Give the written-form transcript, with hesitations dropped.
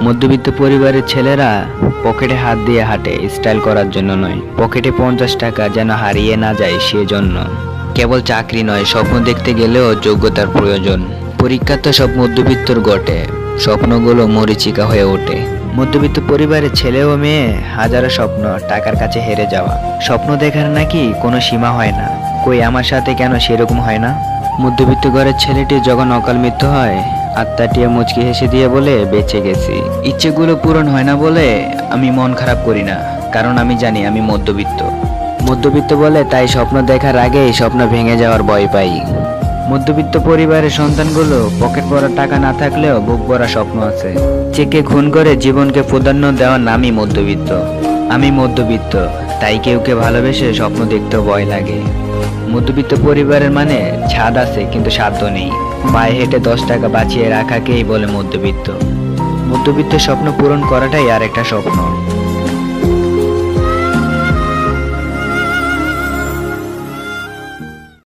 মধ্যবিত্ত পরিবারের ছেলেরা পকেটে হাত দিয়ে হাঁটে স্টাইল করার জন্য নয়, পকেটে 50 টাকা যেন হারিয়ে না যায় সেজন্য। কেবল চাকরি নয়, স্বপ্ন দেখতে গেলেও যোগ্যতার প্রয়োজন। পরীক্ষা তো সব মধ্যবিত্তর ঘটে, স্বপ্নগুলো মরীচিকা হয়ে ওঠে। মধ্যবিত্ত পরিবারের ছেলে ও মেয়ে হাজারো স্বপ্ন, টাকার কাছে হেরে যাওয়া। স্বপ্ন দেখার নাকি কোনো সীমা হয় না, কই আমার সাথে কেন সেরকম হয় না? মধ্যবিত্ত ঘরের ছেলেটি যখন অকাল মৃত্যু হয়, আত্মাটিয়া মুচকি হেসে দিয়ে বলে বেঁচে গেছি। ইচ্ছেগুলো পূরণ হয় না বলে আমি মন খারাপ করি না, কারণ আমি জানি আমি মধ্যবিত্ত। মধ্যবিত্ত বলে তাই স্বপ্ন দেখার আগেই স্বপ্ন ভেঙে যাওয়ার ভয় পাই। মধ্যবিত্ত পরিবারের সন্তানগুলো পকেট ভরা টাকা না থাকলেও বুক ভরা স্বপ্ন আছে। চেকে খুন করে জীবনকে প্রাধান্য দেওয়ার নামই মধ্যবিত্ত। আমি মধ্যবিত্ত, তাই কেউকে ভালোবেসে স্বপ্ন দেখতেও ভয় লাগে। মধ্যবিত্ত পরিবারের মানে ছাদ আছে কিন্তু সাধ্য নেই। পায়ে হেঁটে 10 টাকা বাঁচিয়ে রাখাকেই বলে মধ্যবিত্ত। মধ্যবিত্ত স্বপ্ন পূরণ করাটাই আর একটা স্বপ্ন।